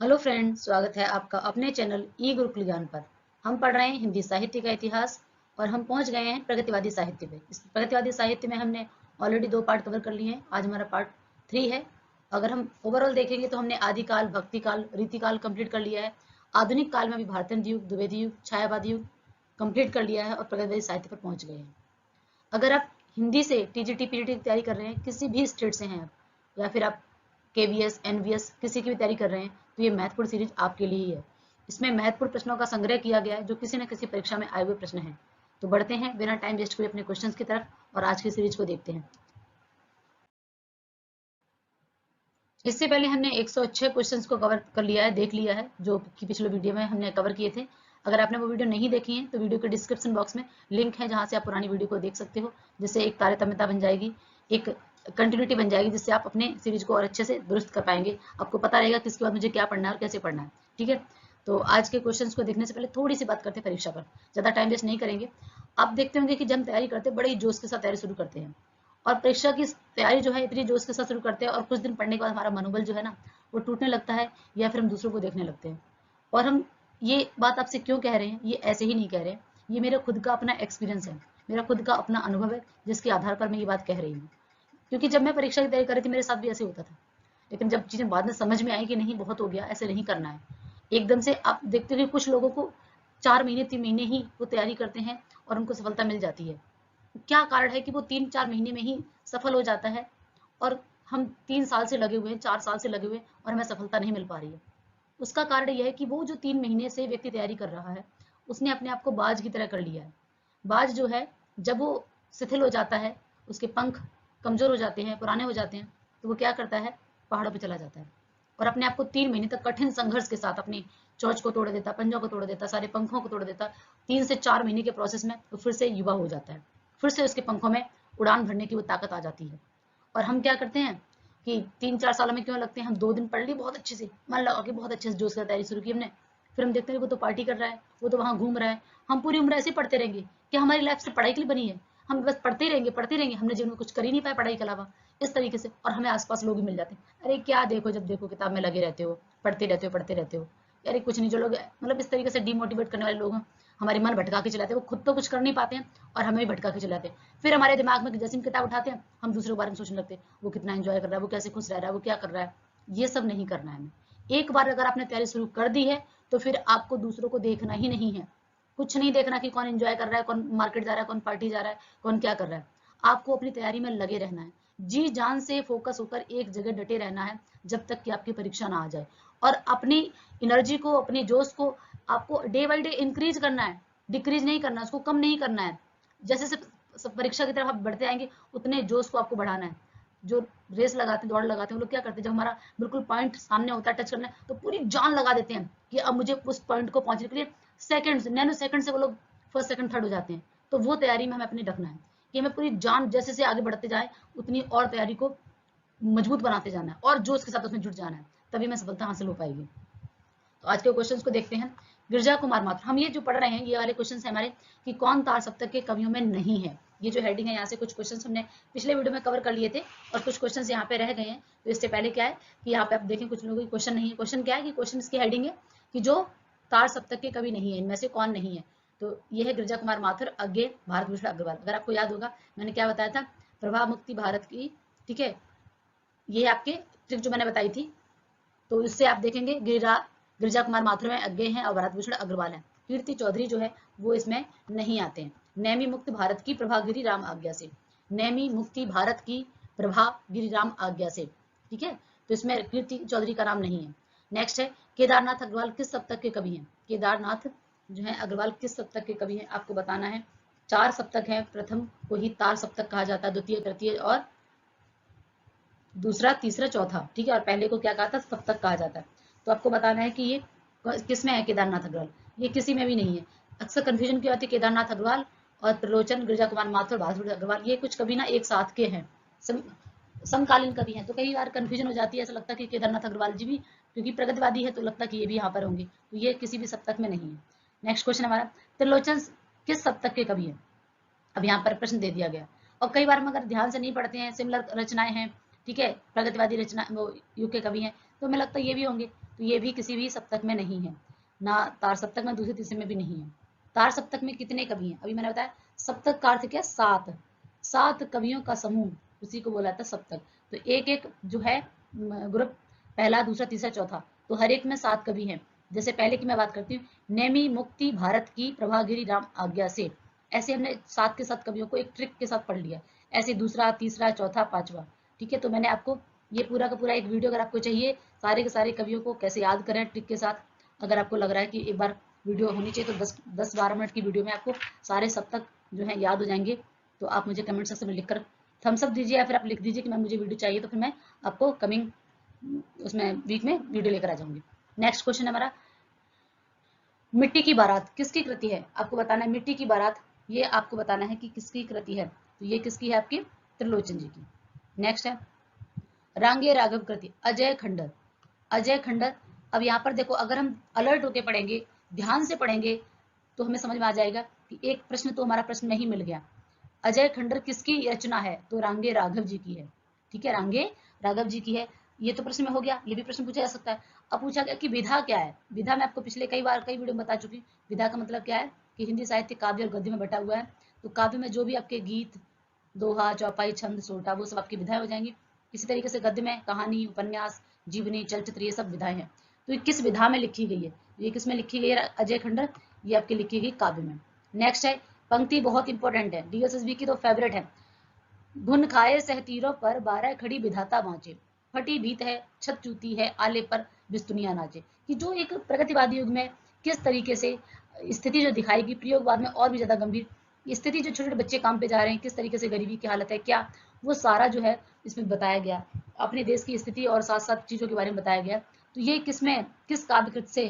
Hello friend, स्वागत है आपका अपने चैनल ई गुरुकुल ज्ञान पर। हम पढ़ रहे हैं हिंदी साहित्य का इतिहास और हम पहुंच गए हैं प्रगतिवादी साहित्य पे। इस प्रगतिवादी साहित्य में हमने ऑलरेडी 2 पार्ट कवर कर लिए हैं। आज हमारा पार्ट 3 है। अगर हम ओवरऑल देखेंगे तो हमने आदिकाल, भक्तिकाल, रीतिकाल कंप्लीट कर लिया है। आधुनिक काल में भी भारतीय युग, द्विवेदी युग, छायावादी युग कंप्लीट कर लिया है और प्रगतिवादी साहित्य पर पहुंच गए हैं। अगर आप हिंदी से टीजीटी पीजीटी की तैयारी कर रहे हैं, किसी भी स्टेट से हैं आप, या फिर आप केवीएस एनवीएस किसी की भी तैयारी कर रहे हैं, तो ये महत्वपूर्ण सीरीज आपके लिए ही है। इसमें महत्वपूर्ण प्रश्नों का संग्रह किया गया है जो किसी न किसी परीक्षा में आए हुए प्रश्न हैं। तो बढ़ते हैं बिना टाइम वेस्ट हुए अपने क्वेश्चंस की तरफ और आज की सीरीज को देखते हैं। इससे पहले हमने 106 क्वेश्चंस को कवर कर लिया है, देख लिया है, जो कि पिछले वीडियो में हमने कवर किए थे। अगर आपने वो वीडियो नहीं देखी है तो वीडियो के डिस्क्रिप्शन बॉक्स में लिंक है जहां से आप पुरानी वीडियो को देख सकते हो, जिससे एक तारतम्यता बन जाएगी, एक कंटिन्यूटी बन जाएगी, जिससे आप अपने सीरीज को और अच्छे से दुरुस्त कर पाएंगे। आपको पता रहेगा किसके बाद मुझे क्या पढ़ना है और कैसे पढ़ना है। ठीक है, तो आज के क्वेश्चंस को देखने से पहले थोड़ी सी बात करते हैं परीक्षा पर। ज़्यादा टाइम वेस्ट नहीं करेंगे। आप देखते होंगे कि जब हम तैयारी करते हैं बड़े ही जोश के साथ तैयारी शुरू करते हैं, और परीक्षा की तैयारी जो है इतनी जोश के साथ शुरू करते हैं और कुछ दिन पढ़ने के बाद हमारा मनोबल जो है ना वो टूटने लगता है, या फिर हम दूसरों को देखने लगते हैं। और हम ये बात आपसे क्यों कह रहे हैं, ये ऐसे ही नहीं कह रहे हैं, ये मेरा खुद का अपना एक्सपीरियंस है, मेरा खुद का अपना अनुभव है, जिसके आधार पर मैं ये बात कह रही हूँ। क्योंकि जब मैं परीक्षा की तैयारी कर रही थी मेरे साथ भी ऐसे होता था, लेकिन जब चीजें बाद में समझ में आई कि नहीं बहुत हो गया, ऐसे नहीं करना है। एकदम से आप देखते हो कि कुछ लोगों को 4 महीने 3 महीने ही वो तैयारी करते हैं और उनको सफलता मिल जाती है। क्या कारण है कि वो 3-4 महीने में ही सफल हो जाता है, और हम 3 साल से लगे हुए हैं, 4 साल से लगे हुए हैं और हमें सफलता नहीं मिल पा रही है। उसका कारण यह है कि वो जो 3 महीने से व्यक्ति तैयारी कर रहा है उसने अपने आप को बाज की तरह कर लिया है। बाज जो है, जब वो शिथिल हो जाता है, उसके पंख कमजोर हो जाते हैं, पुराने हो जाते हैं, तो वो क्या करता है, पहाड़ों पर चला जाता है और अपने आप को 3 महीने तक कठिन संघर्ष के साथ अपनी चोंच को तोड़ देता, पंजों को तोड़ देता, सारे पंखों को तोड़ देता। 3 से 4 महीने के प्रोसेस में वो फिर से युवा हो जाता है, फिर से उसके पंखों में उड़ान भरने की वो ताकत आ जाती है। और हम क्या करते हैं कि 3-4 सालों में क्यों लगते हैं, हम 2 दिन पढ़ ली बहुत अच्छे से, मन लगा के बहुत अच्छे से जोश से तैयारी शुरू की हमने, फिर हम देखते हैं वो तो पार्टी कर रहा है, वो तो वहां घूम रहा है। हम पूरी उम्र ऐसे ही पढ़ते रहेंगे? क्या हमारी लाइफ से पढ़ाई के लिए बनी है? हम बस पढ़ते ही रहेंगे, पढ़ते रहेंगे, हमने जीवन में कुछ कर ही नहीं पाया पढ़ाई के अलावा। इस तरीके से, और हमें आसपास लोग भी मिल जाते हैं, अरे क्या देखो, जब देखो किताब में लगे रहते हो, पढ़ते रहते हो, पढ़ते रहते हो। अरे कुछ नहीं, जो लोग मतलब इस तरीके से डिमोटिवेट करने वाले लोग हैं, हमारे मन भटका के चलाते हैं, वो खुद तो कुछ कर नहीं पाते हैं और हमें भी भटका के चलाते हैं। फिर हमारे दिमाग में जैसे हम किताब उठाते हैं, हम दूसरे के बारे में सोचने लगते हैं, वो कितना एंजॉय कर रहा है, वो कैसे खुश रह रहा है, वो क्या कर रहा है। ये सब नहीं करना है हमें। एक बार अगर आपने तैयारी शुरू कर दी है तो फिर आपको दूसरों को देखना ही नहीं है। कुछ नहीं देखना कि कौन एंजॉय कर रहा है, कौन मार्केट जा रहा है, कौन पार्टी जा रहा है, कौन क्या कर रहा है। आपको अपनी तैयारी में लगे रहना है, जी जान से फोकस होकर एक जगह डटे रहना है, जब तक कि आपकी परीक्षा ना आ जाए। और अपनी एनर्जी को, अपने जोश को आपको डे बाई डे इंक्रीज करना है, डिक्रीज नहीं करना, उसको कम नहीं करना है। जैसे जैसे परीक्षा की तरफ आप बढ़ते आएंगे उतने जोश को आपको बढ़ाना है। जो रेस लगाते हैं, दौड़ लगाते हैं, वो लोग क्या करते हैं, जब हमारा बिल्कुल पॉइंट सामने होता है, टच करना है, तो पूरी जान लगा देते हैं कि अब मुझे उस पॉइंट को पहुंचने के लिए सेकंड, नैनो सेकंड से वो लोग फर्स्ट सेकंड थर्ड हो जाते हैं। तो वो तैयारी में हमें अपनी रखना है कि हमें पूरी जान जैसे से आगे बढ़ते जाए उतनी और तैयारी को मजबूत बनाते जाना है और जोश के साथ उसमें जुट जाना है, तभी हमें सफलता हासिल हो पाएगी। तो आज के क्वेश्चंस को देखते हैं। गिरजा कुमार माथुर, हम ये जो पढ़ रहे हैं ये वाले क्वेश्चंस हैं हमारे कि कौन तार सप्तक के कवियों में नहीं है। ये जो हेडिंग है, यहाँ से कुछ क्वेश्चंस हमने पिछले वीडियो में कवर कर लिए थे और कुछ क्वेश्चंस यहाँ पे रह गए हैं। तो इससे पहले क्या है कि यहाँ पे आप देखें कुछ लोगों की क्वेश्चन नहीं है। क्वेश्चन क्या है कि क्वेश्चन की हेडिंग है कि जो तार सप्तक के कवि नहीं है, इनमें से कौन नहीं है। तो ये है गिरजा कुमार माथुर, अज्ञे, भारत भूषण अग्रवाल। अगर आपको याद होगा मैंने क्या बताया था, प्रभा मुक्ति भारत की, ठीक है, ये आपके ट्रिक जो मैंने बताई थी। तो इससे आप देखेंगे गिरिजा कुमार माथुर में अज्ञे हैं और भरत भूषण अग्रवाल हैं। कीर्ति चौधरी जो है वो इसमें नहीं आते हैं। नैमी मुक्त भारत की प्रभा गिरी राम आज्ञा से, नैमी मुक्ति भारत की प्रभा गिरी राम आज्ञा से, ठीक है। तो इसमें कीर्ति चौधरी का नाम नहीं है। नेक्स्ट है केदारनाथ अग्रवाल किस सप्तक के कवि हैं। केदारनाथ जो है अग्रवाल किस सप्तक के कवि हैं आपको बताना है। 4 सप्तक है, प्रथम को ही तार सप्तक कहा जाता है, द्वितीय, तृतीय और दूसरा, तीसरा, चौथा, ठीक है। और पहले को क्या कहा था, सप्तक कहा जाता है। तो आपको बताना है कि ये किसमें है केदारनाथ अग्रवाल, ये किसी में भी नहीं है। अक्सर कंफ्यूजन क्यों आती है, केदारनाथ अग्रवाल और त्रिलोचन, गिरिजा कुमार माथुर, भारत अग्रवाल, ये कुछ कभी ना एक साथ के हैं, समकालीन कवि हैं। तो कई बार कंफ्यूजन हो जाती है, ऐसा लगता है कि केदारनाथ अग्रवाल जी भी, क्योंकि प्रगतिवादी है तो लगता है कि ये भी यहाँ पर होंगे, तो ये किसी भी सप्तक में नहीं है। नेक्स्ट क्वेश्चन हमारा, त्रिलोचन किस सप्तक के कवि है। अब यहाँ पर प्रश्न दे दिया गया, और कई बार हम अगर ध्यान से नहीं पढ़ते हैं, सिमिलर रचनाएं हैं, ठीक है, प्रगतिवादी रचना वो युग के कवि हैं, तो हमें लगता है ये भी होंगे। तो ये भी किसी भी सप्तक में नहीं है, ना तार सप्तक में, दूसरे तीसरे में भी नहीं है। तार सप्तक में कितने कवि हैं? अभी मैंने बताया सप्तक का अर्थ क्या, 7 7 कवियों का समूह, उसी को बोला जाता है सप्तक। तो एक एक जो है ग्रुप, पहला दूसरा तीसरा चौथा, तो हर एक में 7 कवि हैं। जैसे पहले की मैं बात करती हूँ, नेमी मुक्ति भारत की प्रभागिरी राम आज्ञा से, ऐसे हमने 7 के 7 कवियों को एक ट्रिक के साथ पढ़ लिया। ऐसे दूसरा तीसरा चौथा पांचवा, ठीक है। तो मैंने आपको ये पूरा का पूरा एक वीडियो, अगर आपको चाहिए सारे के सारे कवियों को कैसे याद करें ट्रिक के साथ, अगर आपको लग रहा है कि एक बार वीडियो होनी चाहिए, तो 10-12 मिनट की वीडियो में आपको सारे सप्तक जो है याद हो जाएंगे, तो आप मुझे कमेंट सेक्शन में लिखकर थम्स अप दीजिए, या फिर आप लिख दीजिए कि मैम मुझे वीडियो चाहिए, तो फिर मैं आपको कमिंग उसमें वीक में वीडियो लेकर आ जाऊंगी। नेक्स्ट क्वेश्चन है हमारा, मिट्टी की बारात किसकी कृति है? आपको बताना है मिट्टी की बारात, ये आपको बताना है कि किसकी कृति है। तो ये किसकी है? आपकी त्रिलोचन जी की। नेक्स्ट है रांगे राघव कृति, अजय खंडर। अजय खंडर, अब यहाँ पर देखो, अगर हम अलर्ट होके पढ़ेंगे, ध्यान से पढ़ेंगे, तो हमें समझ में आ जाएगा कि एक प्रश्न तो हमारा प्रश्न नहीं मिल गया। अजय खंडर किसकी रचना है? तो रांगे राघव जी की है, ठीक है, रांगे राघव जी की है। ये तो प्रश्न में हो गया, ये भी प्रश्न पूछा जा सकता है। अब पूछा गया कि विधा क्या है? विधा मैं आपको पिछले कई बार कई वीडियो में बता चुकी हूँ। विधा का मतलब क्या है कि हिंदी साहित्य काव्य और गद्य में बटा हुआ है। तो काव्य में जो भी आपके गीत, दोहा, चौपाई, छंद, सोटा, वो सब आपकी विधाएं हो जाएंगी। इसी तरीके से गद्य में कहानी, उपन्यास, जीवनी, चलचित्र, ये सब विधाएं हैं। तो ये किस विधा में लिखी गई है? ये किस में लिखी गई है अजय खंडर? ये आपकी लिखी गई काव्य में। नेक्स्ट है, पंक्ति बहुत इंपॉर्टेंट है, डीएसएसबी की तो फेवरेट है। घुन खाए सहतीरों पर 12 खड़ी विधाता बाँचे, फटी भीत है छत चूती है आले पर बिस्तुनिया नाचे। कि जो एक प्रगतिवादी युग में किस तरीके से स्थिति जो दिखाएगी, प्रयोगवाद में और भी ज्यादा गंभीर स्थिति, जो छोटे छोटे बच्चे काम पे जा रहे हैं, किस तरीके से गरीबी की हालत है, क्या वो सारा जो है इसमें बताया गया, अपने देश की स्थिति और साथ साथ चीजों के बारे में बताया गया। तो ये किसमें, किस काव्यकृत से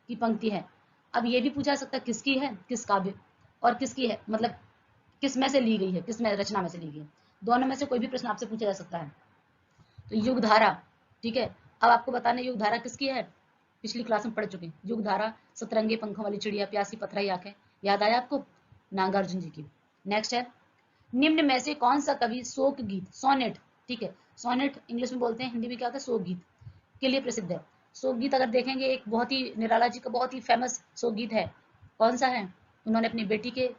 की पंक्ति है? अब ये भी पूछा जा सकता है किसकी है, किस काव्य और किसकी है, मतलब किस में से ली गई है, किस में रचना में से ली गई है। दोनों में से कोई भी प्रश्न आपसे पूछा जा सकता है। तो युगधारा, ठीक है। अब आपको बताना है युगधारा किसकी है, पिछली क्लास में पढ़ चुके हैं। युगधारा, सतरंगे पंखों वाली चिड़िया, प्यासी पथराई आंखें, याद आया आपको? नागार्जुन जी की। नेक्स्ट है, निम्न में से कौन सा कवि शोक गीत, सोनेट, ठीक है, सोनेट इंग्लिश में बोलते हैं, हिंदी में क्या होता है, शोक गीत के लिए प्रसिद्ध है। शोक गीत अगर देखेंगे, एक बहुत ही निराला जी का बहुत ही फेमस शोक गीत है, कौन सा है? उन्होंने अपनी बेटी के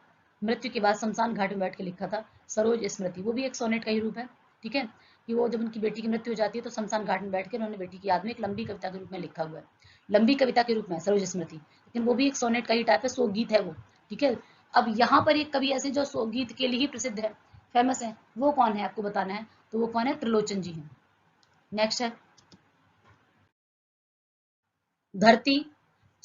मृत्यु के बाद शमशान घाट में बैठ के लिखा था, सरोज स्मृति। वो भी एक सोनेट का ही रूप है, ठीक है, कि वो जब उनकी बेटी की मृत्यु हो जाती है तो शमशान घाट में बैठ के उन्होंने बेटी की याद में एक लंबी कविता के रूप में लिखा हुआ है, लंबी कविता के रूप में सरोज स्मृति, लेकिन वो भी एक सोनेट का ही टाइप है, शोक गीत है वो, ठीक है। अब यहाँ पर एक कवि ऐसे जो शोक गीत के लिए ही प्रसिद्ध है, फेमस है, वो कौन है आपको बताना है। तो वो कौन है? त्रिलोचन जी हैं। नेक्स्ट है धरती,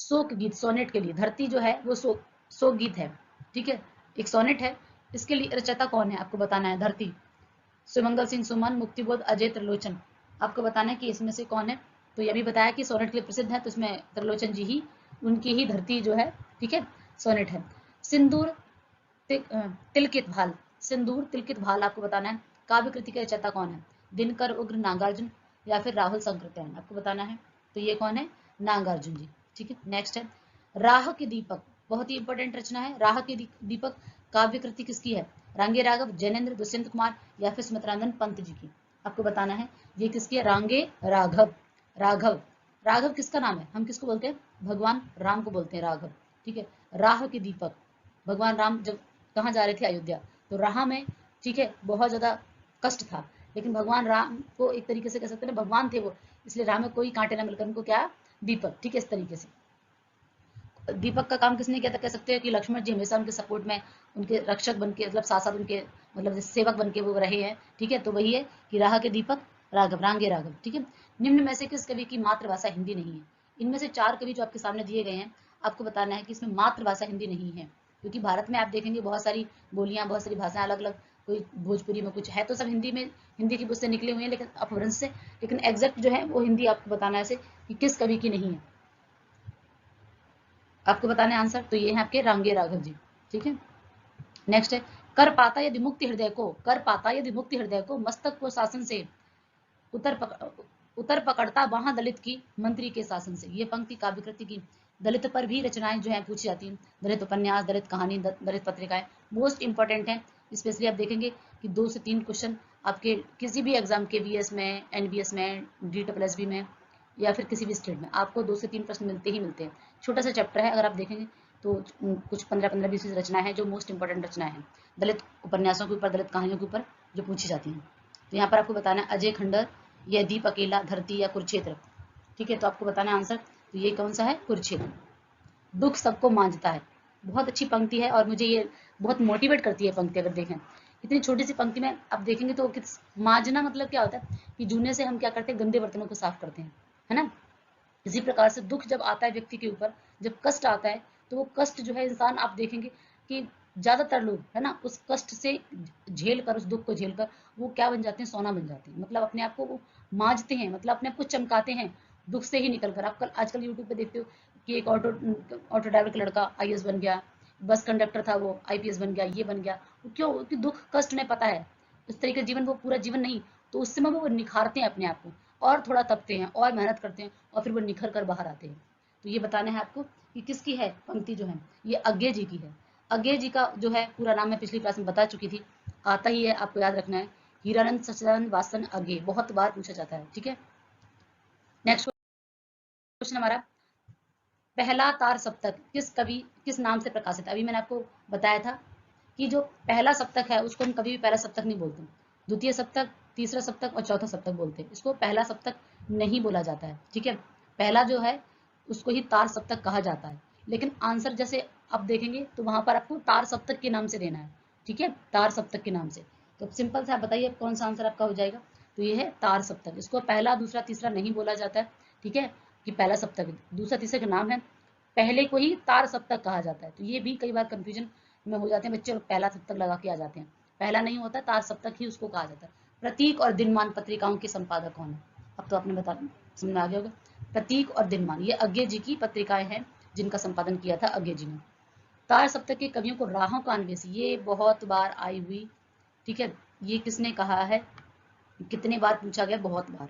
शोक गीत, सोनेट के लिए धरती जो है वो शोक गीत है, ठीक है, एक सोनेट है। इसके लिए रचयिता कौन है आपको बताना है। धरती, सुमंगल सिंह सुमन, मुक्तिबोध, अजय, त्रिलोचन, आपको बताना है कि इसमें से कौन है। तो ये भी बताया कि सोनेट के लिए प्रसिद्ध है, तो इसमें त्रिलोचन जी ही, उनकी ही धरती जो है, ठीक है, सोनेट है। सिंदूर तिलकित भाल, सिंदूर तिलकित भाल आपको बताना है, काव्य कृति के रचयिता कौन है? दिनकर, उग्र, नागार्जुन, या फिर राहुल शंकरत्यायन, आपको बताना है। तो ये कौन है? नागार्जुन जी, ठीक है। नेक्स्ट है राह के दीपक, बहुत ही इंपॉर्टेंट रचना है, राह के दीपक काव्य कृति किसकी है? रांगे राघव, जैनेन्द्र, दुष्यंत कुमार, या फिर सुमित्रानंदन पंत जी की, आपको बताना है। ये किसकी है? रांगे राघव। राघव, राघव किसका नाम है? हम किसको बोलते हैं? भगवान राम को बोलते हैं राघव, ठीक है। राह के दीपक, भगवान राम जब कहाँ जा रहे थे? अयोध्या, तो राह में, ठीक है, बहुत ज्यादा कष्ट था, लेकिन भगवान राम को एक तरीके से कह सकते हैं भगवान थे वो, इसलिए राह में कोई कांटे ना मिलकर उनको क्या? दीपक, ठीक है, इस तरीके से। दीपक का काम किसने किया था? कह सकते हैं कि लक्ष्मण जी हमेशा उनके सपोर्ट में, उनके रक्षक बन के, मतलब साथ साथ उनके, मतलब सेवक बन के वो रहे हैं, ठीक है। तो वही है कि राह के दीपक राघव, रांगे राघव, ठीक है। निम्न में से किस कवि की मातृभाषा हिंदी नहीं है? इनमें से 4 कवि जो आपके सामने दिए गए हैं, आपको बताना है कि इसमें मातृभाषा हिंदी नहीं है, क्योंकि भारत में आप देखेंगे बहुत सारी बोलियां, बहुत सारी भाषाएं अलग अलग, कोई भोजपुरी में कुछ है, तो सब हिंदी में, हिंदी की बुक से निकले हुए हैं, लेकिन अपभ्रंश से, लेकिन एग्जैक्ट जो है वो हिंदी आपको बताना है कि किस कवि की नहीं है, आपको बताना है आंसर। तो ये है आपके रांगे राघव जी, ठीक है। नेक्स्ट है कर पाता यदि मुक्ति हृदय को, कर पाता यदि मुक्ति हृदय को, मस्तक को शासन से उतर पकड़ता वहां दलित की मंत्री के शासन से। ये पंक्ति काव्य कृति की, दलित पर भी रचनाएं जो है पूछी जाती हैं, दलित उपन्यास, दलित कहानी, दलित पत्रिकाएं मोस्ट इंपॉर्टेंट है। स्पेशली आप देखेंगे कि 2 से 3 क्वेश्चन आपके किसी भी एग्जाम के, बीएस में, एनबीएस में, DSSB में, या फिर किसी भी स्टेट में आपको 2 से 3 प्रश्न मिलते ही मिलते हैं। छोटा सा चैप्टर है, अगर आप देखेंगे तो कुछ 15-15 20 रचनाएं हैं जो मोस्ट इंपॉर्टेंट रचनाएं हैं दलित उपन्यासों के ऊपर, दलित कहानियों के ऊपर जो पूछी जाती हैं। तो यहाँ पर आपको बताना है अजय खंडर, यह दीप अकेला, धरती या कुरुक्षेत्र। ठीक है, तो आपको बताना है आंसर। तो ये कौन सा है? कुरुक्षेत्र। दुख सबको मांझता है, बहुत अच्छी पंक्ति है और मुझे ये बहुत मोटिवेट करती है पंक्ति। अगर देखें इतनी छोटी सी पंक्ति में आप देखेंगे तो किस मांझना मतलब क्या होता है कि जूने से हम क्या करते हैं, गंदे बर्तनों को साफ करते हैं, है ना। इसी प्रकार से दुख जब आता है व्यक्ति के ऊपर, जब कष्ट आता है, तो वो कष्ट जो है इंसान, आप देखेंगे कि ज्यादातर लोग है ना उस कष्ट से झेल कर, उस दुख को झेल कर वो क्या बन जाते हैं? सोना बन जाते हैं। मतलब अपने आप को वो मांझते हैं, मतलब अपने आप को चमकाते हैं दुख से ही निकल कर। आप कल आजकल यूट्यूब पे देखते हो कि एक ऑटो ड्राइवर का लड़का आईएएस बन गया, बस कंडक्टर था वो आईपीएस बन गया, ये बन गया। क्यों? कि दुख कष्ट ने पता है उस तरीके का जीवन, वो पूरा जीवन नहीं, तो उस समय वो निखारते हैं अपने आप को, और थोड़ा तपते हैं और मेहनत करते हैं और फिर वो निखर कर बाहर आते हैं। तो ये बताना है आपको कि किसकी है पंक्ति जो है, ये अज्ञे जी की है। अज्ञे जी का जो है पूरा नाम मैं पिछली क्लास में बता चुकी थी, आता ही है, आपको याद रखना है। हीरानंद सच्चिदानंद वासन अज्ञे, बहुत बार पूछा जाता है। ठीक है, नेक्स्ट क्वेश्चन हमारा, पहला तार सप्तक किस कवि, किस नाम से प्रकाशित है? अभी मैंने आपको बताया था कि जो पहला सप्तक है उसको हम कभी भी पहला सप्तक नहीं बोलते, द्वितीय सप्तक, तीसरा सप्तक और चौथा सप्तक बोलते हैं। इसको पहला सप्तक नहीं बोला जाता है। ठीक है, पहला जो है उसको ही तार सप्तक कहा जाता है। लेकिन आंसर जैसे आप देखेंगे तो वहां पर आपको तार सप्तक के नाम से देना है। ठीक है, तार सप्तक के नाम से। तो सिंपल से आप बताइए कौन सा आंसर आपका हो जाएगा। तो ये है तार सप्तक, इसको पहला दूसरा तीसरा नहीं बोला जाता है। ठीक है, कि पहला सप्तक दूसरा तीसरे का नाम है, पहले को ही तार सप्तक कहा जाता है। तो ये भी कई बार कंफ्यूजन में हो जाते हैं बच्चे, पहला सप्तक लगा के आ जाते हैं। पहला नहीं होता, तार सप्तक ही उसको कहा जाता है। प्रतीक और दिनमान पत्रिकाओं के संपादक कौन है? अब तो आपने बता समझ में आ गया होगा। प्रतीक और दिनमान ये अज्ञे जी की पत्रिकाएं हैं जिनका संपादन किया था अज्ञे जी ने। तार सप्तक के कवियों को राहों का अन्वेषी, ये बहुत बार आई हुई। ठीक है, ये किसने कहा है, कितने बार पूछा गया? बहुत बार।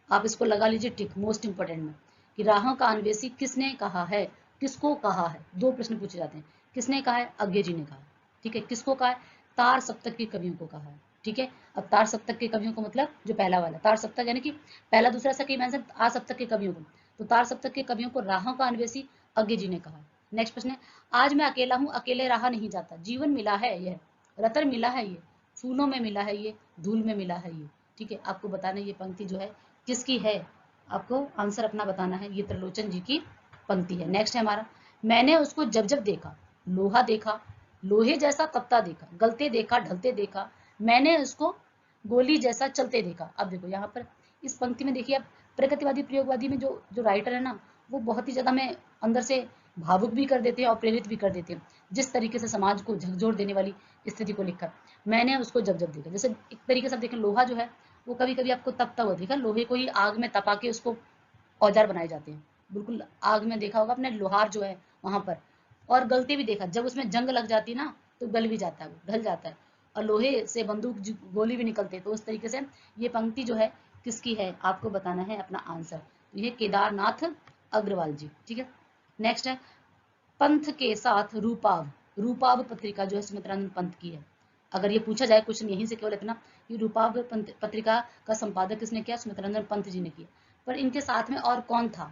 आप इसको लगा लीजिए टिक, मोस्ट इंपोर्टेंट में, कि राहों का अन्वेषी किसने कहा है, किसको कहा है। दो प्रश्न पूछे जाते हैं, किसने कहा है? अज्ञे जी ने कहा। ठीक है, किसको कहा है? तार सप्तक के कवियों को कहा है। ठीक है, अब तार सप्तक के कवियों को मतलब जो पहला वाला तार सप्तक, यानी कि पहला दूसरा ऐसा कहीं मेंशन, तार सप्तक के कवियों को, तो तार सप्तक के कवियों को राहों का अन्वेषी अज्ञे जी ने कहा। नेक्स्ट प्रश्न है, आज मैं अकेला हूँ, अकेले रहा नहीं जाता, जीवन मिला है यह, रतन मिला है ये, फूलों में मिला है ये, धूल में मिला है ये। ठीक है, आपको बताना ये पंक्ति जो है किसकी है, आपको आंसर अपना बताना है। ये त्रिलोचन जी की पंक्ति है। नेक्स्ट है हमारा, मैंने उसको जब जब देखा, लोहा देखा, लोहे जैसा तपता देखा, गलते देखा, ढलते देखा, मैंने उसको गोली जैसा चलते देखा। अब देखो यहाँ पर इस पंक्ति में देखिए आप, प्रगतिवादी प्रयोगवादी में जो जो राइटर है ना, वो बहुत ही ज्यादा में अंदर से भावुक भी कर देते हैं और प्रेरित भी कर देते हैं, जिस तरीके से समाज को झकझोर देने वाली स्थिति को लिखकर। मैंने उसको जब जब देखा, जैसे एक तरीके से देखें, लोहा जो है वो कभी कभी आपको तपता हुआ देखा, लोहे को ही आग में तपा के उसको औजार बनाए जाते हैं, बिल्कुल आग में देखा होगा आपने लोहार जो है वहां पर। और गलती भी देखा, जब उसमें जंग लग जाती है ना तो गल भी जाता है, वो ढल जाता है, और लोहे से बंदूक गोली भी निकलते हैं। तो उस तरीके से ये पंक्ति जो है किसकी है, आपको बताना है अपना आंसर। तो ये केदारनाथ अग्रवाल जी। ठीक है, नेक्स्ट है, पंथ के साथ रूपाव, रूपाव पत्रिका जो है सुमित्रानंद पंत की है। अगर ये पूछा जाए क्वेश्चन यहीं से केवल इतना कि रूपाव पत्रिका का संपादक किसने किया, सुमित्रानंद पंत जी ने किया, पर इनके साथ में और कौन था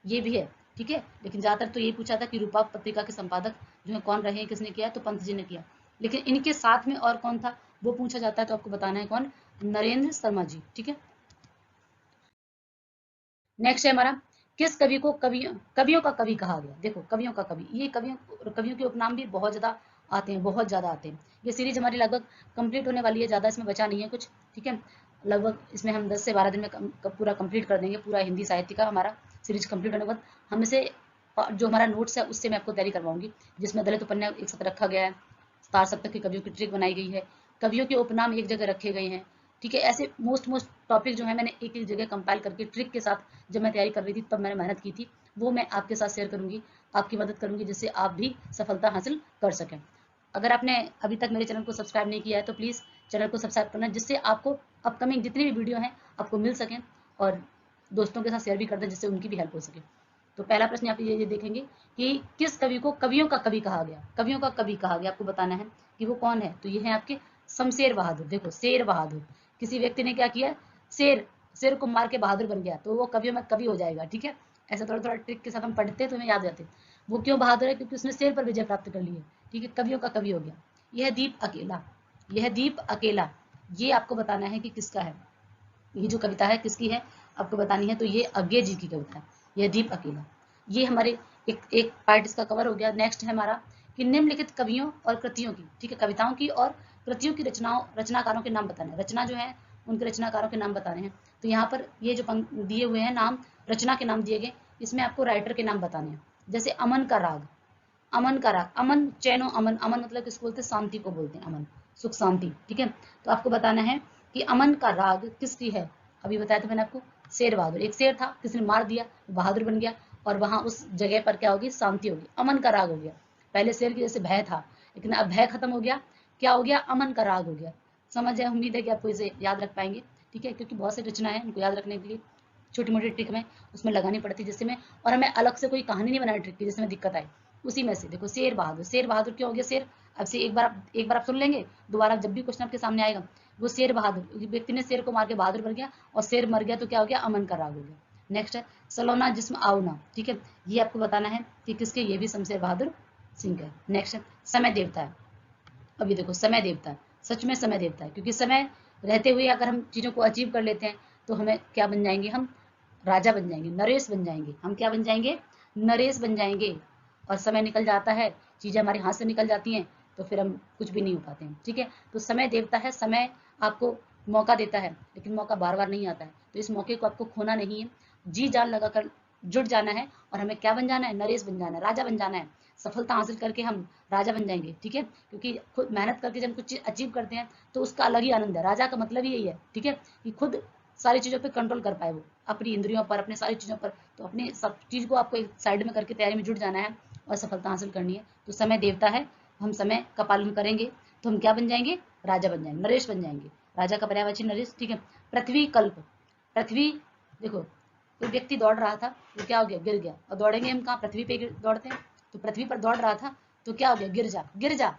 ये भी है। ठीक है, लेकिन ज्यादातर तो ये पूछा था कि रूपाव पत्रिका के संपादक जो है कौन रहे, किसने किया, तो पंत जी ने किया। लेकिन इनके साथ में और कौन था वो पूछा जाता है, तो आपको बताना है कौन, नरेंद्र शर्मा जी। ठीक है, नेक्स्ट है हमारा, किस कवि को कवियों का कवि कहा गया? देखो कवियों का कवि, ये कवियों के उपनाम भी बहुत ज्यादा आते हैं, बहुत ज्यादा आते हैं। ये सीरीज हमारी लगभग कंप्लीट होने वाली है, ज्यादा इसमें बचा नहीं है कुछ। ठीक है, लगभग इसमें हम 10 से 12 दिन में पूरा कंप्लीट कर देंगे, पूरा हिंदी साहित्य का हमारा सीरीज कंप्लीट होने के बाद हम इसे जो हमारा नोट्स है उससे मैं आपको तैयारी करवाऊंगी, जिसमें दलित उपन्यास एक साथ रखा गया है, तार सप्तक के कवियों की ट्रिक बनाई गई है, कवियों के उपनाम एक जगह रखे गए हैं। ठीक है, ऐसे मोस्ट मोस्ट टॉपिक जो है मैंने एक एक जगह कंपाइल करके ट्रिक के साथ जब मैं तैयारी कर रही थी तब मैंने मेहनत की थी, वो मैं आपके साथ शेयर करूंगी, आपकी मदद करूंगी, जिससे आप भी सफलता हासिल कर सकें। अगर आपने अभी तक मेरे चैनल को सब्सक्राइब नहीं किया है तो प्लीज़ चैनल को सब्सक्राइब करना, जिससे आपको अपकमिंग जितनी भी वीडियो हैं आपको मिल सकें, और दोस्तों के साथ शेयर भी कर दें जिससे उनकी भी हेल्प हो सके। तो पहला प्रश्न आप ये देखेंगे कि किस कवि को कवियों का कवि कहा गया, कवियों का कवि कहा गया, आपको बताना है कि वो कौन है। तो ये है आपके शमशेर बहादुर। देखो शेर बहादुर, किसी व्यक्ति ने क्या किया, शेर शेर को मार के बहादुर बन गया तो वो कवियों में कवि हो जाएगा, ठीक है। ऐसा थोड़ा थोड़ा ट्रिक के साथ हम पढ़ते तो हमें याद रहते। वो क्यों बहादुर है? क्योंकि उसने शेर पर विजय प्राप्त कर ली है, ठीक है, कवियों का कवि हो गया। यह दीप अकेला, यह दीप अकेला, ये आपको बताना है कि किसका है। ये जो कविता है किसकी है आपको बतानी है, तो ये अज्ञे जी की कविता है, यह दीप अकेला। ये हमारे एक पार्ट इसका कवर हो गया। नेक्स्ट है हमारा कि निम्नलिखित कवियों और कृतियों की, ठीक है, कविताओं की और कृतियों की रचनाकारों के नाम बताने। रचना जो है उनके रचनाकारों के नाम बताने हैं। तो यहाँ पर ये जो दिए हुए हैं नाम, रचना के नाम दिए गए, इसमें आपको राइटर के नाम बताने हैं। जैसे अमन का राग, अमन का राग, अमन चैनो अमन, अमन मतलब किसको बोलते हैं? शांति को बोलते हैं, अमन सुख शांति, ठीक है। तो आपको बताना है कि अमन का राग किसकी है। अभी बताया था मैंने आपको, शेर बहादुर, एक शेर था किसने मार दिया, बहादुर बन गया, और वहां उस जगह पर क्या होगी? शांति होगी, अमन का राग हो गया। पहले शेर की जैसे भय था, लेकिन अब भय खत्म हो गया, क्या हो गया? अमन का राग हो गया। समझ है, उम्मीद है कि आपको इसे याद रख पाएंगे, ठीक है, क्योंकि बहुत सी रचना है, उनको याद रखने के लिए छोटी मोटी ट्रिक में उसमें लगानी पड़ती है, जिससे में, और हमें अलग से कोई कहानी नहीं बनानी ट्रिक की जिसमें दिक्कत आए। उसी में से देखो, शेर बहादुर, शेर बहादुर क्यों हो गया शेर? अब से एक बार आप सुन लेंगे, दोबारा जब भी क्वेश्चन आपके सामने आएगा, वो शेर बहादुर, व्यक्ति ने शेर को मार के बहादुर बन गया, और शेर मर गया तो क्या हो गया? अमन का राग हो गया। नेक्स्ट है सलोना जिस्म आओना, ठीक है, ये आपको बताना है कि किसके, ये भी शमशेर बहादुर सिंह का। नेक्स्ट है समय देवता है। अभी देखो, समय देवता है, सच में समय देवता है, क्योंकि समय रहते हुए अगर हम चीजों को अचीव कर लेते हैं तो हमें क्या बन जाएंगे? हम राजा बन जाएंगे, नरेश बन जाएंगे। हम क्या बन जाएंगे? नरेश बन जाएंगे। और समय निकल जाता है, चीजें हमारे हाथ से निकल जाती हैं, तो फिर हम कुछ भी नहीं हो पाते हैं, ठीक है। तो समय देवता है, समय आपको मौका देता है, लेकिन मौका बार बार नहीं आता है, तो इस मौके को आपको खोना नहीं है, जी जान लगाकर जुट जाना है, और हमें क्या बन जाना है? नरेश बन जाना है, राजा बन जाना है। सफलता हासिल करके हम राजा बन जाएंगे, ठीक है, क्योंकि खुद मेहनत करके जब कुछ चीज अचीव करते हैं तो उसका अलग ही आनंद है। राजा का मतलब ही यही है, ठीक है, कि खुद सारी चीजों पे कंट्रोल कर पाए, वो अपनी इंद्रियों पर, अपने सारी चीजों पर। तो अपनी सब चीज को आपको एक साइड में करके तैयारी में जुट जाना है और सफलता हासिल करनी है। तो समय देवता है, हम समय का पालन करेंगे तो हम क्या बन जाएंगे? राजा बन जाएंगे, नरेश बन जाएंगे। राजा का पर्यायवाची नरेश, ठीक है। पृथ्वी कल्प, पृथ्वी, देखो कोई व्यक्ति दौड़ रहा था, वो क्या हो गया? गिर गया। और दौड़ेंगे हम कहाँ? पृथ्वी पे दौड़ते हैं, तो पृथ्वी पर दौड़ रहा था तो क्या हो गया? गिर जा, गिर जा,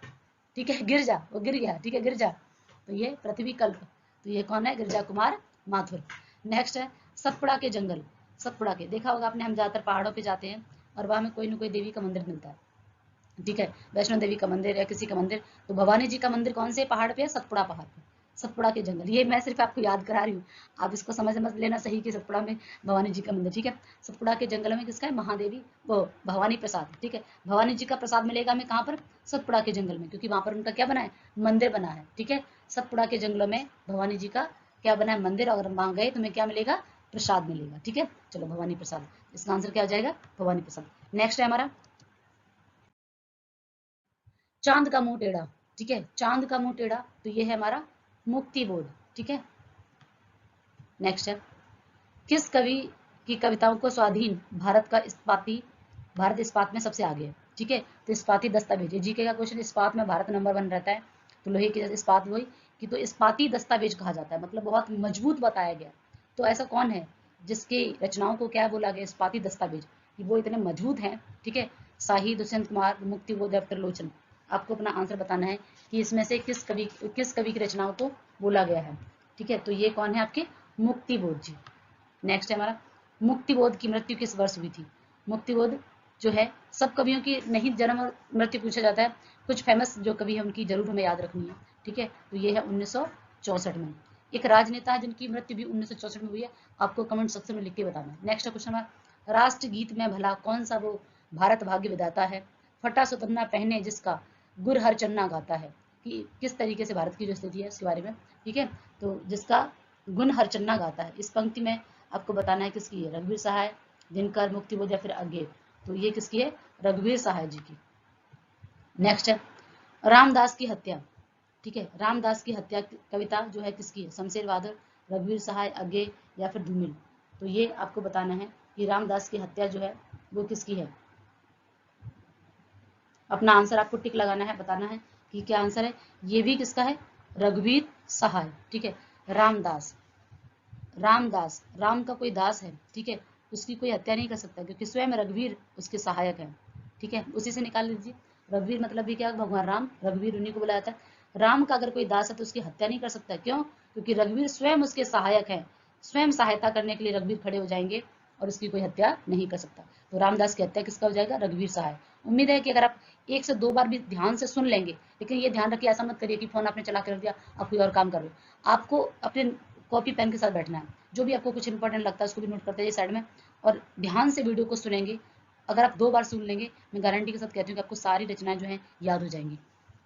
ठीक है, गिर जा, वो गिर गया, ठीक है, गिर जा। तो ये पृथ्वी कल्प, तो ये कौन है? गिरजा कुमार माथुर। नेक्स्ट है सतपुड़ा के जंगल। सतपुड़ा के, देखा होगा आपने, हम ज्यादातर पहाड़ों पे जाते हैं और वहां में कोई ना कोई देवी का मंदिर मिलता है, ठीक है, वैष्णो देवी का मंदिर या किसी का मंदिर। तो भवानी जी का मंदिर कौन से पहाड़ पे है? सतपुड़ा पहाड़ पे, सतपुड़ा के जंगल। ये मैं सिर्फ आपको याद करा रही हूँ, आप इसको समझ लेना सही कि सतपुड़ा में भवानी जी का मंदिर, ठीक है। सतपुड़ा के जंगल में किसका है? महादेवी, वो भवानी प्रसाद, ठीक है। भवानी जी का प्रसाद मिलेगा हमें कहाँ पर? सतपुड़ा के जंगल में, क्योंकि वहां पर उनका क्या बना है? मंदिर बना है, ठीक है। सतपुड़ा के जंगलों में भवानी जी का क्या बना है? मंदिर। अगर वहां गए तो हमें क्या मिलेगा? प्रसाद मिलेगा, ठीक है। चलो, भवानी प्रसाद, इसका आंसर क्या हो जाएगा? भवानी प्रसाद। नेक्स्ट है हमारा चांद का मुंह टेढ़ा, ठीक है, चांद का मुंह टेढ़ा, तो ये है हमारा मुक्ति बोध, ठीक है। नेक्स्ट है किस कवि की कविताओं को स्वाधीन भारत का इस्पाती, भारत इस्पात में सबसे आगे है, ठीक है। तो इस्पाती दस्तावेज, जीके का क्वेश्चन, इस्पात में भारत नंबर 1 रहता है, तो लोहे की इस्पात वही कि, तो इस्पाती दस्तावेज कहा जाता है, मतलब बहुत मजबूत बताया गया। तो ऐसा कौन है जिसकी रचनाओं को क्या बोला गया? इस्पाती दस्तावेज, कि वो इतने मजबूत हैं, ठीक है। शाही, दुष्यंत कुमार, मुक्ति बोध, त्रिलोचन। आपको अपना आंसर बताना है कि इसमें से किस कवि की रचनाओं को बोला गया है, ठीक है। तो ये कौन है आपके? मुक्ति बोध जी। नेक्स्ट है हमारा मुक्तिबोध की मृत्यु किस वर्ष हुई थी? मुक्तिबोध जो है, सब कवियों की नहीं जन्म और मृत्यु पूछा जाता है, कुछ फेमस जो कवि है उनकी जरूर हमें याद रखनी है, ठीक है। तो ये है 1964 में। एक राजनेता जिनकी मृत्यु भी 1964 में हुई है, आपको कमेंट सेक्शन में लिख के बताना है। नेक्स्ट क्वेश्चन हमारा राष्ट्रगीत में भला कौन सा वो भारत भाग्य विधाता है, फटा सुतन्ना पहने जिसका गुर हर चन्ना गाता है, कि किस तरीके से भारत की जो स्थिति है इसके बारे में, ठीक है। तो जिसका गुण हर चन्ना गाता है, इस पंक्ति में आपको बताना है किसकी है? रघुवीर सहाय, दिनकर, मुक्तिबोध या फिर आगे। तो ये किसकी है? रघुवीर सहाय जी की। नेक्स्ट है रामदास की हत्या, ठीक है, रामदास की हत्या कविता जो है किसकी है? शमशेर बहादुर, रघुवीर सहाय, आगे या फिर धूमिल। तो ये आपको बताना है कि रामदास की हत्या जो है वो किसकी है। अपना आंसर आपको टिक लगाना है, बताना है कि क्या आंसर है। ये भी किसका है? रघुवीर सहाय, ठीक है। रामदास, रामदास, राम का कोई दास है, ठीक है, उसकी कोई हत्या नहीं कर सकता, क्योंकि स्वयं रघुवीर उसके सहायक है, ठीक है। उसी से निकाल लीजिए, रघुवीर मतलब भी क्या? भगवान राम, रघुवीर उन्हीं को बुलाया जाता है। राम का अगर कोई दास है तो उसकी हत्या नहीं कर सकता, क्यों? क्योंकि रघुवीर स्वयं उसके सहायक है, स्वयं सहायता करने के लिए रघुवीर खड़े हो जाएंगे और उसकी कोई हत्या नहीं कर सकता। तो रामदास की हत्या किसका हो जाएगा? रघुवीर सहाय। उम्मीद है कि अगर आप 1 से 2 बार भी ध्यान से सुन लेंगे, लेकिन ये ध्यान रखिए ऐसा मत करिए कि फोन आपने चला कर रख दिया, आप कोई और काम कर रहे हो। आपको अपने कॉपी पेन के साथ बैठना है, जो भी आपको कुछ इंपॉर्टेंट लगता है उसको भी नोट करते जाइए साइड में, और ध्यान से वीडियो को सुनेंगे। अगर आप 2 बार सुन लेंगे, मैं गारंटी के साथ कहती हूँ कि आपको सारी रचनाएं जो है याद हो जाएंगी।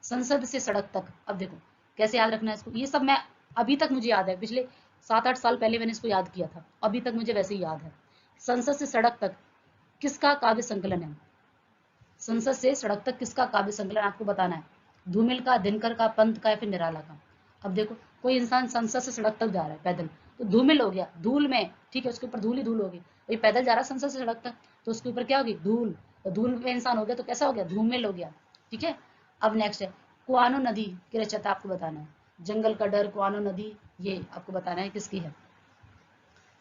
संसद से सड़क तक, अब देखो कैसे याद रखना है इसको। ये सब मैं अभी तक मुझे याद है, पिछले 7-8 साल पहले मैंने इसको याद किया था, अभी तक मुझे वैसे ही याद है। संसद से सड़क तक किसका काव्य संकलन है? संसद से सड़क तक किसका काव्य संकलन आपको बताना है? धूमिल का, दिनकर का, पंत का या फिर निराला का? अब देखो कोई इंसान संसद से सड़क तक जा रहा है पैदल, तो धूमिल हो गया, धूल में, ठीक है, उसके ऊपर धूल ही धूल होगी। वही पैदल जा रहा है संसद से सड़क तक, तो उसके ऊपर क्या होगी? धूल। तो धूल में इंसान हो गया तो कैसा हो गया? धूमिल हो गया, ठीक है। अब नेक्स्ट है कुआनो नदी की रचयिता आपको बताना है। जंगल का डर, कुआनो नदी, ये आपको बताना है किसकी है,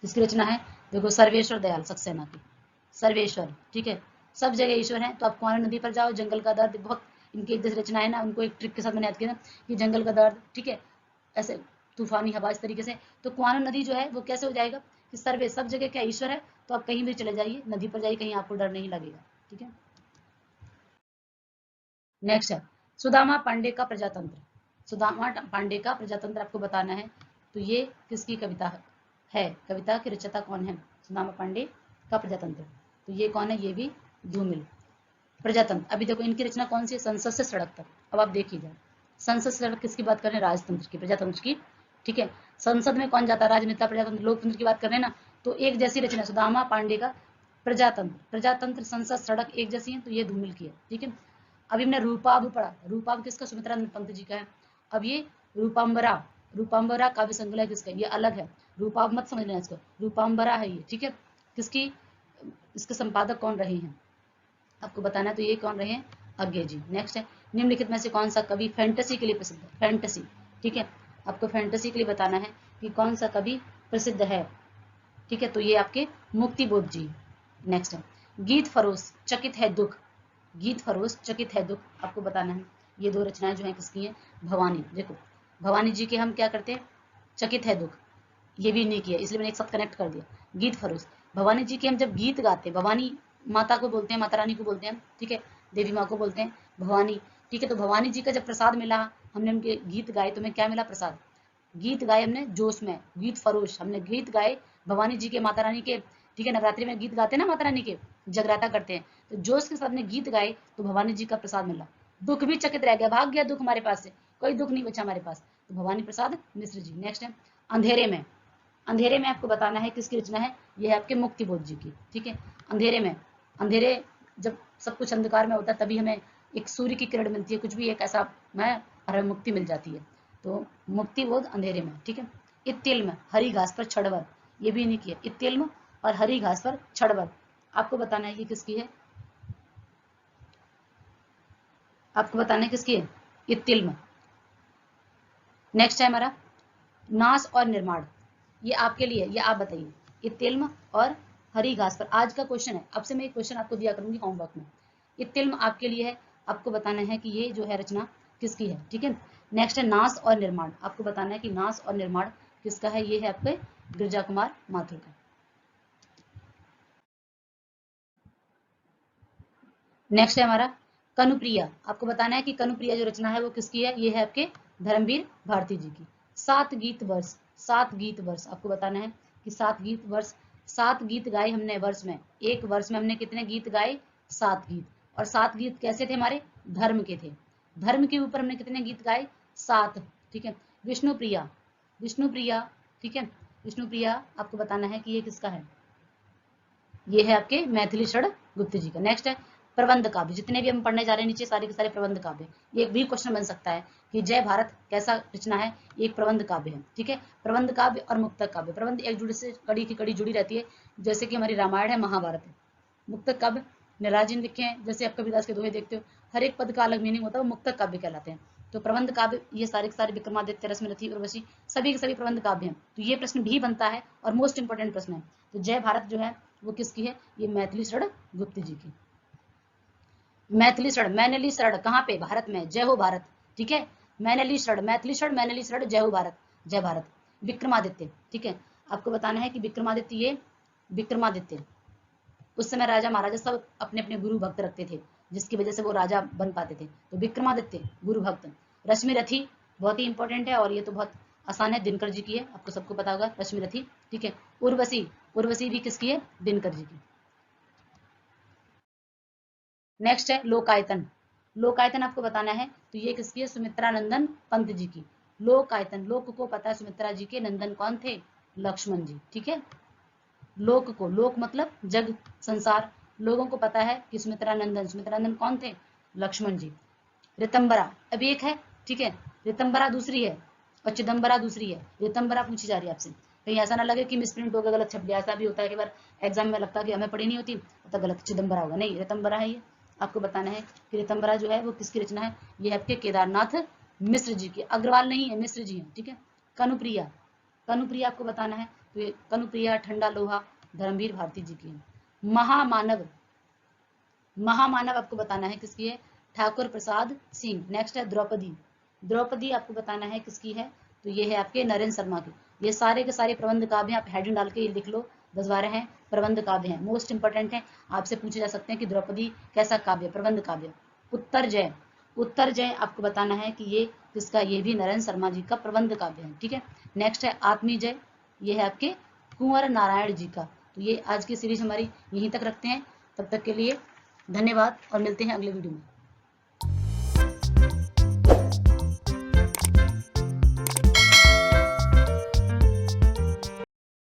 किसकी रचना है? देखो सर्वेश्वर दयाल सक्सेना की, सर्वेश्वर, ठीक है। सब जगह ईश्वर है, तो आप कुआनो नदी पर जाओ। जंगल का दर्द, बहुत इनकी एक जैसी रचना है ना, उनको एक ट्रिक के साथ मैंने याद किया ना कि जंगल का दर्द, ठीक है, ऐसे तूफानी हवा इस तरीके से। तो कुआनो नदी जो है वो कैसे हो जाएगा कि सर्वे, सब जगह क्या ईश्वर है, तो आप कहीं भी चले जाइए, नदी पर जाइए, कहीं आपको डर नहीं लगेगा, ठीक है। नेक्स्ट है सुदामा पांडे का प्रजातंत्र। सुदामा पांडे का प्रजातंत्र आपको बताना है, तो ये किसकी कविता है? कविता की रचयिता कौन है? सुदामा पांडे का प्रजातंत्र, तो ये कौन है? ये भी धूमिल। प्रजातंत्र, अभी देखो इनकी रचना कौन सी है? संसद से सड़क तक। अब आप देखिए, संसद से सड़क किसकी बात कर रहे हैं? राजतंत्र की, प्रजातंत्र की, ठीक है। संसद में कौन जाता है? राजनेता, प्रजातंत्र, लोकतंत्र की बात कर रहे हैं ना, तो एक जैसी रचना सुदामा पांडे का प्रजातंत्र, प्रजातंत्र, संसद, सड़क एक जैसी है, तो ये धूमिल की है, ठीक है। अभी हमने रूपाभ पढ़ा, रूपाभ किसका? सुमित्रानंद पंत जी का है। अब ये रूपाम्बरा, रूपाम्बरा काव्य संकुल है किसका? ये अलग है, रूपाभ मत समझ लेना इसको, रूपाम्बरा है ये, ठीक है। किसकी, इसके संपादक कौन रहे हैं आपको बताना है, तो ये कौन रहे हैं? अज्ञे जी। नेक्स्ट है निम्नलिखित में से कौन सा कवि फैंटेसी के लिए प्रसिद्ध है? फैंटेसी, ठीक है, आपको फैंटेसी के लिए बताना है कि कौन सा कवि प्रसिद्ध है, ठीक है, तो ये आपके मुक्तिबोध जी। नेक्स्ट है गीत फरोश चकित है दुख, गीत फरोश चकित है दुख, आपको बताना है। ये 2 रचनाएं जो हैं किसकी हैं? भवानी। देखो भवानी जी के हम क्या करते हैं? चकित है दुख, ये भी नहीं किया, इसलिए मैंने एक साथ कनेक्ट कर दिया। गीत फरोश, भवानी जी के हम जब गीत गाते हैं, भवानी माता को बोलते हैं, माता रानी को बोलते हैं, ठीक है, देवी माँ को बोलते हैं भवानी, ठीक है। तो भवानी जी का जब प्रसाद मिला, हमने उनके गीत गाए, तो हमें क्या मिला? प्रसाद। गीत गाए हमने जोश में, गीत फरोश, हमने गीत गाए भवानी जी के, माता रानी के, ठीक है। नवरात्रि में गीत गाते हैं ना माता रानी के, जगराता करते हैं, तो जोश के साथ में गीत गाए, तो भवानी जी का प्रसाद मिला। दुख भी चकित रह गया, भाग गया दुख हमारे पास से, कोई दुख नहीं बचा हमारे पास, तो भवानी प्रसाद मिश्र जी। नेक्स्ट है अंधेरे में, अंधेरे में आपको बताना है किसकी रचना है? यह है आपके मुक्तिबोध जी की, ठीक है। अंधेरे में, अंधेरे जब सब कुछ अंधकार में होता है, तभी हमें एक सूर्य की किरण मिलती है, कुछ भी एक ऐसा में हमें मुक्ति मिल जाती है, तो मुक्तिबोध अंधेरे में, ठीक है। इत्तिल्म हरी घास पर छड़वर, ये भी नहीं किया, इत्तिल्म और हरी घास पर छड़वर, आपको बताना है ये किसकी है? आपको बताना है किसकी है? इत्तिल्म। नेक्स्ट है हमारा नाश और निर्माण, ये आपके लिए, ये आप बताइए। इत्तिल्म और हरी घास पर, आज का क्वेश्चन है, अब से मैं एक क्वेश्चन आपको दिया करूंगी होमवर्क में। इत्तिल्म आपके लिए है, आपको बताना है कि ये जो है रचना किसकी है, ठीक है। नेक्स्ट है नाश और निर्माण, आपको बताना है कि नाश और निर्माण किसका है? ये है आपके गिरजा कुमार माथुर का। नेक्स्ट है हमारा कनुप्रिया, आपको बताना है कि कनुप्रिया जो रचना है वो किसकी है? ये है आपके धर्मवीर भारती जी की। 7 गीत वर्ष, 7 गीत वर्ष, आपको बताना है कि 7 गीत वर्ष, 7 गीत गाए हमने वर्ष में, एक वर्ष में हमने कितने गीत गाए? 7 गीत। और 7 गीत कैसे थे? हमारे धर्म के थे, धर्म के ऊपर हमने कितने गीत गाए? 7, ठीक है। विष्णुप्रिया, विष्णुप्रिया, ठीक है, विष्णुप्रिया आपको बताना है कि ये किसका है? ये है आपके मैथिली षड गुप्त जी का। नेक्स्ट है प्रबंध काव्य, जितने भी हम पढ़ने जा रहे हैं नीचे सारे के सारे प्रबंध काव्य, ये एक भी क्वेश्चन बन सकता है कि जय भारत कैसा रचना है? ये एक प्रबंध काव्य है, ठीक है। प्रबंध काव्य और मुक्तक काव्य, प्रबंध एक जुड़े से कड़ी की कड़ी जुड़ी रहती है, जैसे कि हमारी रामायण है, महाभारत है। मुक्तक काव्य निराज जी ने लिखे हैं, जैसे आप कबीरदास के दोहे देखते हो, हर एक पद का अलग मीनिंग होता है, वो मुक्तक काव्य कहलाते हैं। तो प्रबंध काव्य ये सारे के सारे विक्रमादित्य, रश्मिरथी, उर्वशी, सभी के सभी प्रबंध काव्य हैं। तो ये प्रश्न भी बनता है और मोस्ट इंपोर्टेंट प्रश्न है। तो जय भारत जो है वो किसकी है? ये मैथिली षड गुप्त जी की। मैथिली षड, मैनली षड कहाँ पे? भारत में, जय हो भारत, ठीक है। मैनली षड, मैथिली षड, मैनली षड, जय हो भारत, जय भारत। विक्रमादित्य, ठीक है। आपको बताना है कि विक्रमादित्य उस समय राजा महाराजा सब अपने अपने गुरु भक्त रखते थे, जिसकी वजह से वो राजा बन पाते थे। तो विक्रमादित्य गुरु भक्त। रश्मि रथी बहुत ही इंपॉर्टेंट है और ये तो बहुत आसान है, दिनकर जी की है, आपको सबको पता होगा रश्मि रथी। ठीक है, उर्वशी, उर्वशी भी किसकी है? दिनकर जी की। नेक्स्ट है लोकायतन। लोकायतन आपको बताना है, तो ये किसकी है? सुमित्रा नंदन पंत जी की। लोकायतन, लोक को पता है सुमित्रा जी के, नंदन कौन थे? लक्ष्मण जी। ठीक है, लोक को, लोक मतलब जग, संसार, लोगों को पता है कि सुमित्रा नंदन कौन थे? लक्ष्मण जी। रितंबरा अब एक है, ठीक है, रितंबरा दूसरी है और चिदंबरा दूसरी है। रितंबरा पूछी जा रही है आपसे, कहीं ऐसा ना लगे कि मिसप्रिंट हो गया, गलत छप गया। ऐसा भी होता है कि बार एग्जाम में लगता है कि हमें पढ़ी नहीं होती तो गलत चिदंबरा होगा, नहीं, रितंबरा है ये। आपको बताना है कि रितंबरा जो है वो किसकी रचना है? ये आपके केदारनाथ मिश्र जी की, अग्रवाल नहीं है, मिश्र जी हैं। ठीक है, कनुप्रिया, कनुप्रिया आपको बताना है, तो ये कनुप्रिया ठंडा लोहा धर्मवीर भारती जी की है। महामानव, महामानव आपको बताना है किसकी है? ठाकुर प्रसाद सिंह। नेक्स्ट है द्रौपदी, द्रौपदी आपको बताना है किसकी है? तो ये है आपके नरेंद्र शर्मा की। ये सारे के सारे प्रबंध काव्य आप हेडिंग डाल के लिख लो, 10-12 हैं, प्रबंध काव्य हैं, मोस्ट इंपोर्टेंट है, आपसे पूछे जा सकते हैं कि द्रौपदी कैसा काव्य? प्रबंध काव्य। उत्तर जय, उत्तर जय आपको बताना है कि ये किसका? ये भी नरेंद्र शर्मा जी का प्रबंध काव्य है। ठीक है, नेक्स्ट है आत्मी जय, ये है आपके कुंवर नारायण जी का। तो ये आज की सीरीज हमारी यहीं तक रखते हैं, तब तक के लिए धन्यवाद और मिलते हैं अगले वीडियो में।